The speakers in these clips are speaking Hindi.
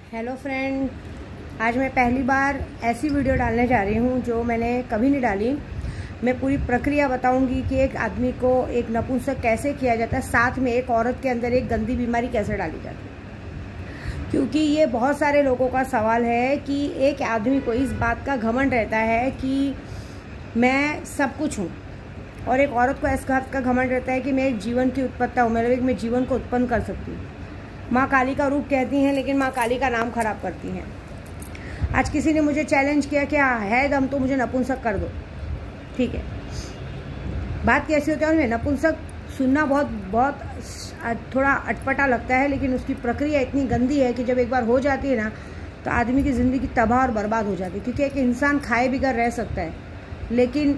हेलो फ्रेंड, आज मैं पहली बार ऐसी वीडियो डालने जा रही हूँ जो मैंने कभी नहीं डाली। मैं पूरी प्रक्रिया बताऊंगी कि एक आदमी को एक नपुंसक कैसे किया जाता है, साथ में एक औरत के अंदर एक गंदी बीमारी कैसे डाली जाती है। क्योंकि ये बहुत सारे लोगों का सवाल है कि एक आदमी को इस बात का घमंड रहता है कि मैं सब कुछ हूँ, और एक औरत को इस बात का घमंड रहता है कि मैं एक जीवन की उत्पत्ता हूँ, मतलब मैं जीवन को उत्पन्न कर सकती हूँ। माँ काली का रूप कहती हैं, लेकिन माँ काली का नाम खराब करती हैं। आज किसी ने मुझे चैलेंज किया कि है दम तो मुझे नपुंसक कर दो। ठीक है, बात कैसी होती है उनमें, नपुंसक सुनना बहुत थोड़ा अटपटा लगता है, लेकिन उसकी प्रक्रिया इतनी गंदी है कि जब एक बार हो जाती है ना तो आदमी की ज़िंदगी तबाह और बर्बाद हो जाती है। क्योंकि एक इंसान खाए बगैर रह सकता है, लेकिन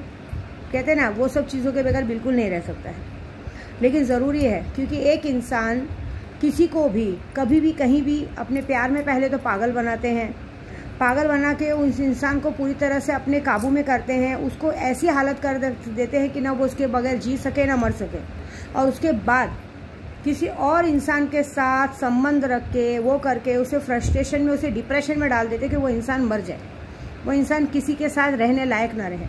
कहते हैं ना वो सब चीज़ों के बगैर बिल्कुल नहीं रह सकता है। लेकिन ज़रूरी है, क्योंकि एक इंसान किसी को भी कभी भी कहीं भी अपने प्यार में पहले तो पागल बनाते हैं, पागल बना के उस इंसान को पूरी तरह से अपने काबू में करते हैं, उसको ऐसी हालत कर देते हैं कि ना वो उसके बगैर जी सके ना मर सके, और उसके बाद किसी और इंसान के साथ संबंध रख के वो करके उसे फ्रस्ट्रेशन में, उसे डिप्रेशन में डाल देते कि वो इंसान मर जाए, वो इंसान किसी के साथ रहने लायक ना रहे।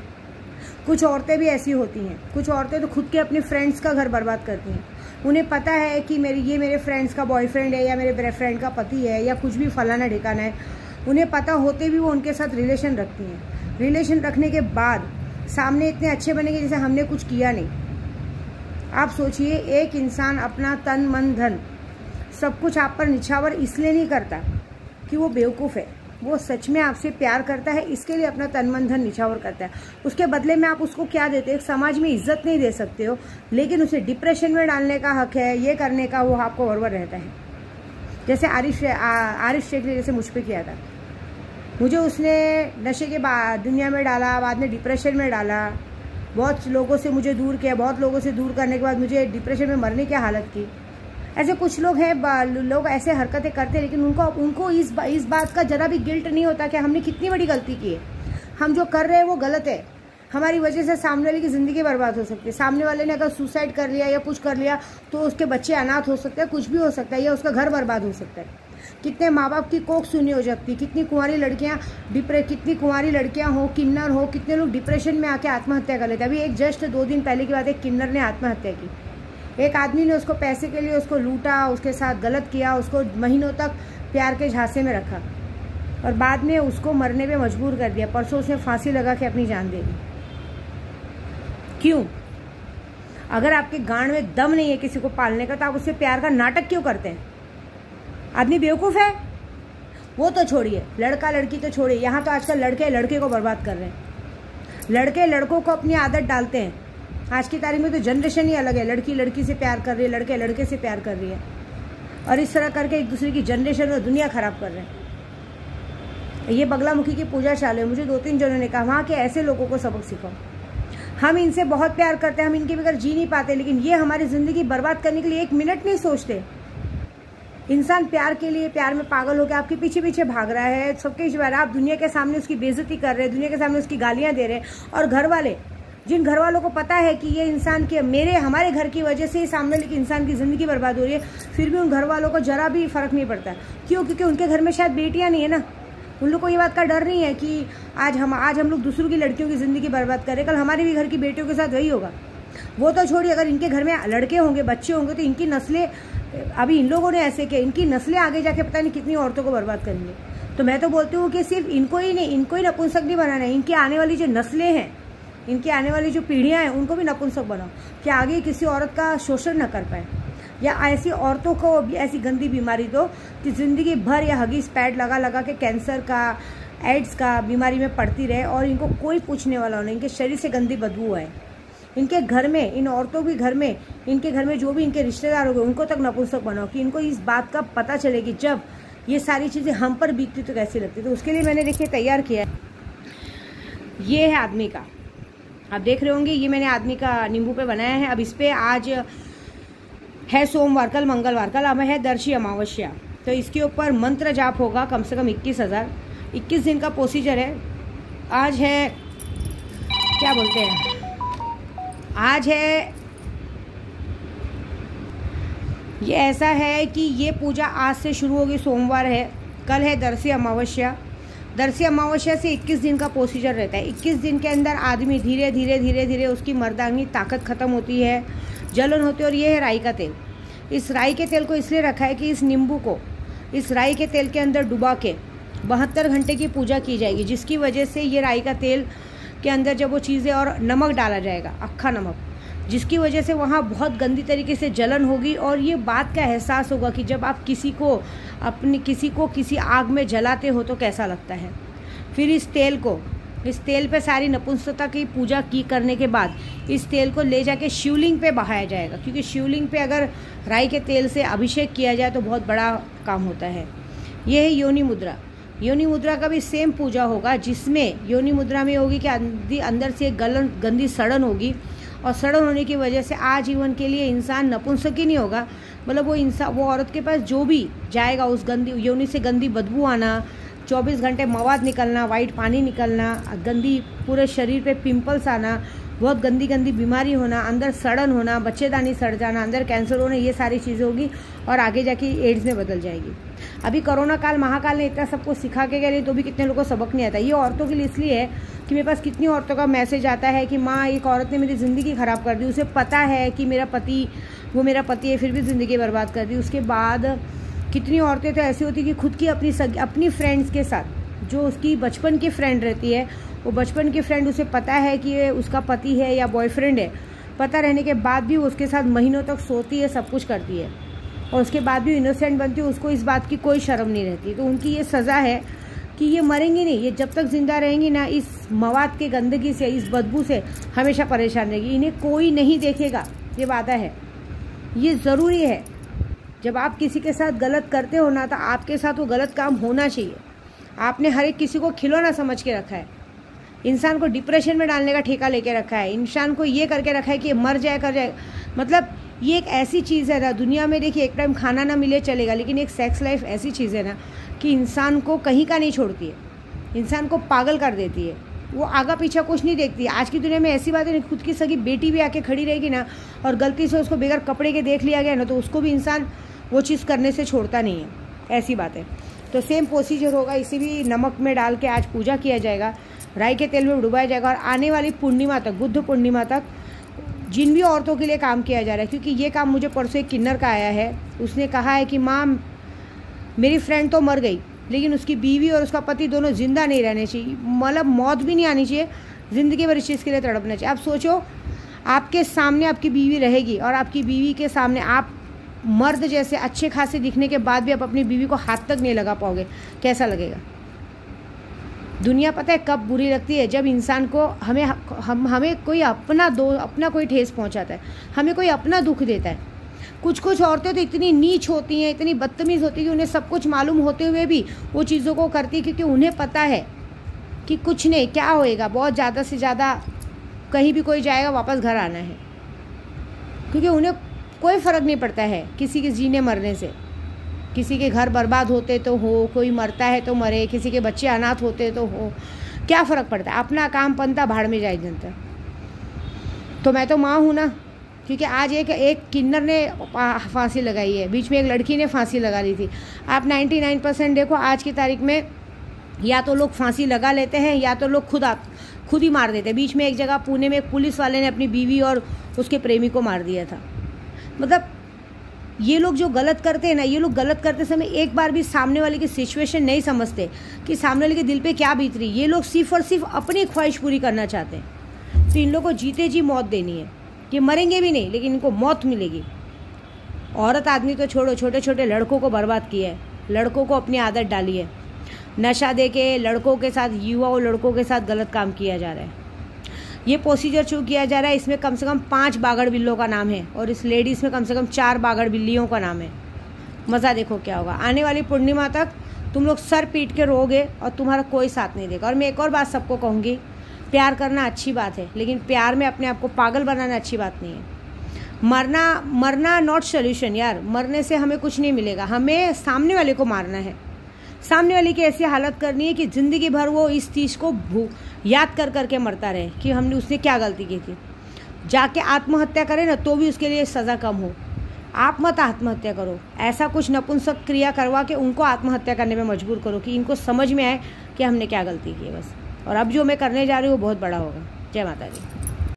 कुछ औरतें भी ऐसी होती हैं, कुछ औरतें तो खुद के अपने फ्रेंड्स का घर बर्बाद करती हैं। उन्हें पता है कि मेरे फ्रेंड्स का बॉयफ्रेंड है या मेरे फ्रेंड का पति है या कुछ भी फलाना ठिकाना है, उन्हें पता होते भी वो उनके साथ रिलेशन रखती हैं। रिलेशन रखने के बाद सामने इतने अच्छे बनेंगे जैसे हमने कुछ किया नहीं। आप सोचिए, एक इंसान अपना तन मन धन सब कुछ आप पर निछावर इसलिए नहीं करता कि वो बेवकूफ़ है, वो सच में आपसे प्यार करता है, इसके लिए अपना तन मन धन निछावर करता है। उसके बदले में आप उसको क्या देते हैं? समाज में इज्जत नहीं दे सकते हो, लेकिन उसे डिप्रेशन में डालने का हक है, ये करने का वो आपको बराबर रहता है। जैसे आरिफ शेख ने जैसे मुझ पर किया था, मुझे उसने नशे के बाद दुनिया में डाला, बाद में डिप्रेशन में डाला, बहुत लोगों से मुझे दूर किया, बहुत लोगों से दूर करने के बाद मुझे डिप्रेशन में मरने की हालत की। ऐसे कुछ लोग हैं, लोग ऐसे हरकतें करते हैं, लेकिन उनको इस बात का जरा भी गिल्ट नहीं होता कि हमने कितनी बड़ी गलती की है, हम जो कर रहे हैं वो गलत है, हमारी वजह से सामने वाले की ज़िंदगी बर्बाद हो सकती है। सामने वाले ने अगर सुसाइड कर लिया या कुछ कर लिया तो उसके बच्चे अनाथ हो सकते हैं, कुछ भी हो सकता है, या उसका घर बर्बाद हो सकता है। कितने माँ बाप की कोख सुनी हो जाती, कितनी कुंवारी लड़कियाँ हो, किन्नर हो, कितने लोग डिप्रेशन में आके आत्महत्या कर लेते हैं। अभी एक जस्ट 2 दिन पहले की बात है, एक किन्नर ने आत्महत्या की। एक आदमी ने उसको पैसे के लिए उसको लूटा, उसके साथ गलत किया, उसको महीनों तक प्यार के झांसे में रखा और बाद में उसको मरने पे मजबूर कर दिया। परसों उसने फांसी लगा के अपनी जान दे दी। क्यों? अगर आपके गांड में दम नहीं है किसी को पालने का, तो आप उससे प्यार का नाटक क्यों करते हैं? आदमी बेवकूफ़ है? वो तो छोड़िए, लड़का लड़की तो छोड़िए, यहाँ तो आजकल लड़के लड़के को बर्बाद कर रहे हैं, लड़के लड़कों को अपनी आदत डालते हैं। आज की तारीख में तो जनरेशन ही अलग है, लड़की लड़की से प्यार कर रही है, लड़के लड़के से प्यार कर रही है, और इस तरह करके एक दूसरे की जनरेशन और दुनिया खराब कर रहे हैं। ये बगलामुखी की पूजा चालू है। मुझे 2-3 जनों ने कहा वहाँ के ऐसे लोगों को सबक सिखाओ। हम इनसे बहुत प्यार करते हैं, हम इनके बगैर जी नहीं पाते, लेकिन ये हमारी ज़िंदगी बर्बाद करने के लिए 1 मिनट नहीं सोचते। इंसान प्यार के लिए, प्यार में पागल होकर आपके पीछे पीछे भाग रहा है, सबके शिवाय आप दुनिया के सामने उसकी बेइज्जती कर रहे हैं, दुनिया के सामने उसकी गालियाँ दे रहे हैं। और घर वाले, जिन घर वालों को पता है कि ये इंसान के हमारे घर की वजह से ही सामने वाले इंसान की ज़िंदगी बर्बाद हो रही है, फिर भी उन घर वालों को जरा भी फ़र्क नहीं पड़ता। क्यों? क्योंकि उनके घर में शायद बेटियां नहीं है ना। उन लोग को ये बात का डर नहीं है कि आज हम लोग दूसरों की लड़कियों की ज़िंदगी बर्बाद करें, कल हमारे भी घर की बेटियों के साथ वही होगा। वो तो छोड़िए, अगर इनके घर में लड़के होंगे, बच्चे होंगे, तो इनकी नस्लें, अभी इन लोगों ने ऐसे किया, इनकी नस्लें आगे जाके पता नहीं कितनी औरतों को बर्बाद करेंगे। तो मैं तो बोलती हूँ कि सिर्फ इनको ही नहीं, इनको ही नपुंसक नहीं बनाना है, इनकी आने वाली जो नस्लें हैं, इनकी आने वाली जो पीढ़ियां हैं, उनको भी नपुंसक बनाओ कि आगे किसी औरत का शोषण न कर पाए, या ऐसी औरतों को भी ऐसी गंदी बीमारी दो कि ज़िंदगी भर या हगीज पैड लगा लगा के कैंसर का, एड्स का बीमारी में पड़ती रहे और इनको कोई पूछने वाला नहीं, इनके शरीर से गंदी बदबू आए। इनके घर में, इन औरतों के घर में, इनके घर में जो भी इनके रिश्तेदार हो गए, उनको तक नपुंसक बनाओ कि इनको इस बात का पता चले कि जब ये सारी चीज़ें हम पर बीतती तो कैसी लगती। तो उसके लिए मैंने देखिए तैयार किया है, ये है आदमी का, आप देख रहे होंगे, ये मैंने आदमी का नींबू पे बनाया है। अब इस पे आज है सोमवार, कल मंगलवार, कल अब है दर्शी अमावस्या, तो इसके ऊपर मंत्र जाप होगा कम से कम 21 दिन का प्रोसीजर है। आज है, क्या बोलते हैं, आज है, ये ऐसा है कि ये पूजा आज से शुरू होगी, सोमवार है, कल है दरसी अमावस्या। दरसी अमावस्या से 21 दिन का प्रोसीजर रहता है। 21 दिन के अंदर आदमी धीरे धीरे धीरे धीरे उसकी मर्दांगी ताकत खत्म होती है, जलन होती है। और ये है राई का तेल। इस राई के तेल को इसलिए रखा है कि इस नींबू को इस राई के तेल के अंदर डुबा के 72 घंटे की पूजा की जाएगी, जिसकी वजह से ये राई का तेल के अंदर जब वो चीज़ें और नमक डाला जाएगा, अक्खा नमक, जिसकी वजह से वहाँ बहुत गंदी तरीके से जलन होगी। और ये बात का एहसास होगा कि जब आप किसी को किसी आग में जलाते हो तो कैसा लगता है। फिर इस तेल पे सारी नपुंसकता की पूजा करने के बाद इस तेल को ले जाके शिवलिंग पे बहाया जाएगा, क्योंकि शिवलिंग पे अगर राई के तेल से अभिषेक किया जाए तो बहुत बड़ा काम होता है। ये है योनि मुद्रा। योनि मुद्रा का भी सेम पूजा होगा, जिसमें योनि मुद्रा में होगी कि अंदर से एक गंदी सड़न होगी, और सड़न होने की वजह से आजीवन के लिए इंसान नपुंसक ही नहीं होगा। मतलब वो औरत के पास जो भी जाएगा उस गंदी योनि से गंदी बदबू आना, 24 घंटे मवाद निकलना, वाइट पानी निकलना, गंदी पूरे शरीर पे पिंपल्स आना, बहुत गंदी गंदी बीमारी होना, अंदर सड़न होना, बच्चेदानी सड़ जाना, अंदर कैंसर होना, ये सारी चीज़ें होगी और आगे जाके एड्स में बदल जाएगी। अभी कोरोना काल महाकाल ने इतना सबको सिखा के गए, तो भी कितने लोगों को सबक नहीं आता। ये औरतों के लिए इसलिए है कि मेरे पास कितनी औरतों का मैसेज आता है कि माँ एक औरत ने मेरी ज़िंदगी ख़राब कर दी, उसे पता है कि मेरा पति है, फिर भी ज़िंदगी बर्बाद कर दी। उसके बाद कितनी औरतें तो ऐसी होती कि खुद की अपनी फ्रेंड्स के साथ, जो उसकी बचपन की फ्रेंड रहती है, वो बचपन की फ्रेंड उसे पता है कि ये उसका पति है या बॉयफ्रेंड है, पता रहने के बाद भी वो उसके साथ महीनों तक सोती है, सब कुछ करती है, और उसके बाद भी इनोसेंट बनती है, उसको इस बात की कोई शर्म नहीं रहती। तो उनकी ये सज़ा है कि ये मरेंगी नहीं, ये जब तक जिंदा रहेंगी ना, इस मवाद के गंदगी से, इस बदबू से हमेशा परेशान रहेगी। इन्हें कोई नहीं देखेगा, ये वादा है, ये ज़रूरी है। जब आप किसी के साथ गलत करते हो ना, तो आपके साथ वो गलत काम होना चाहिए। आपने हर एक किसी को खिलौना समझ के रखा है, इंसान को डिप्रेशन में डालने का ठेका लेके रखा है, इंसान को ये करके रखा है कि मर जाए कर जाए। मतलब ये एक ऐसी चीज़ है ना दुनिया में, देखिए एक टाइम खाना ना मिले चलेगा, लेकिन एक सेक्स लाइफ ऐसी चीज़ है ना कि इंसान को कहीं का नहीं छोड़ती है, इंसान को पागल कर देती है। वो आगा पीछा कुछ नहीं देखती है। आज की दुनिया में ऐसी बात है, खुद की सगी बेटी भी आके खड़ी रहेगी ना, और गलती से उसको बगैर कपड़े के देख लिया गया ना, तो उसको भी इंसान वो चीज़ करने से छोड़ता नहीं है, ऐसी बात है। तो सेम प्रोसीजर होगा, इसे भी नमक में डाल के आज पूजा किया जाएगा, राई के तेल में डुबाया जाएगा, और आने वाली पूर्णिमा तक, बुद्ध पूर्णिमा तक, जिन भी औरतों के लिए काम किया जा रहा है, क्योंकि ये काम मुझे परसों एक किन्नर का आया है, उसने कहा है कि माँ मेरी फ्रेंड तो मर गई, लेकिन उसकी बीवी और उसका पति दोनों जिंदा नहीं रहने चाहिए, मतलब मौत भी नहीं आनी चाहिए, ज़िंदगी भर इस चीज़ के लिए तड़पना चाहिए। आप सोचो, आपके सामने आपकी बीवी रहेगी, और आपकी बीवी के सामने आप मर्द जैसे अच्छे खासे दिखने के बाद भी आप अपनी बीवी को हाथ तक नहीं लगा पाओगे, कैसा लगेगा। दुनिया पता है कब बुरी लगती है, जब इंसान को हमें कोई अपना कोई ठेस पहुंचाता है, हमें कोई अपना दुख देता है। कुछ औरतें तो इतनी नीच होती हैं, इतनी बदतमीज़ होती है कि उन्हें सब कुछ मालूम होते हुए भी वो चीज़ों को करती है, क्योंकि उन्हें पता है कि कुछ नहीं, क्या होएगा, बहुत ज़्यादा से ज़्यादा कहीं भी कोई जाएगा, वापस घर आना है, क्योंकि उन्हें कोई फ़र्क नहीं पड़ता है किसी के जीने मरने से। किसी के घर बर्बाद होते तो हो, कोई मरता है तो मरे, किसी के बच्चे अनाथ होते तो हो, क्या फ़र्क पड़ता है, अपना काम पंता भाड़ में जाए जनता। तो मैं तो माँ हूँ ना, क्योंकि आज एक किन्नर ने फांसी लगाई है, बीच में एक लड़की ने फांसी लगा ली थी। आप 99% देखो आज की तारीख में, या तो लोग फांसी लगा लेते हैं, या तो लोग खुद ही मार देते हैं। बीच में एक जगह पुणे में एक पुलिस वाले ने अपनी बीवी और उसके प्रेमी को मार दिया था। मतलब ये लोग जो गलत करते हैं ना, ये लोग गलत करते समय एक बार भी सामने वाले की सिचुएशन नहीं समझते कि सामने वाले के दिल पे क्या बीत रही है। ये लोग सिर्फ और सिर्फ अपनी ख्वाहिश पूरी करना चाहते हैं। तो इन लोगों को जीते जी मौत देनी है, ये मरेंगे भी नहीं, लेकिन इनको मौत मिलेगी। औरत आदमी तो छोड़ो, छोटे छोटे लड़कों को बर्बाद किया है, लड़कों को अपनी आदत डाली है, नशा दे के लड़कों के साथ, युवा लड़कों के साथ गलत काम किया जा रहा है। ये प्रोसीजर शुरू किया जा रहा है, इसमें कम से कम 5 बागड़ बिल्लों का नाम है, और इस लेडीज़ में कम से कम 4 बागड़ बिल्लियों का नाम है। मज़ा देखो क्या होगा। आने वाली पूर्णिमा तक तुम लोग सर पीट के रोगे और तुम्हारा कोई साथ नहीं देगा। और मैं एक और बात सबको कहूँगी, प्यार करना अच्छी बात है, लेकिन प्यार में अपने आप को पागल बनाना अच्छी बात नहीं है। मरना नॉट सोल्यूशन यार, मरने से हमें कुछ नहीं मिलेगा, हमें सामने वाले को मारना है। सामने वाले की ऐसी हालत करनी है कि ज़िंदगी भर वो इस चीज़ को याद कर करके मरता रहे कि उसने क्या गलती की थी। जाके आत्महत्या करे ना, तो भी उसके लिए सज़ा कम हो। आप मत आत्महत्या करो, ऐसा कुछ नपुंसक क्रिया करवा के उनको आत्महत्या करने में मजबूर करो कि इनको समझ में आए कि हमने क्या गलती की है बस। और अब जो मैं करने जा रही हूँ वो बहुत बड़ा होगा। जय माता दी।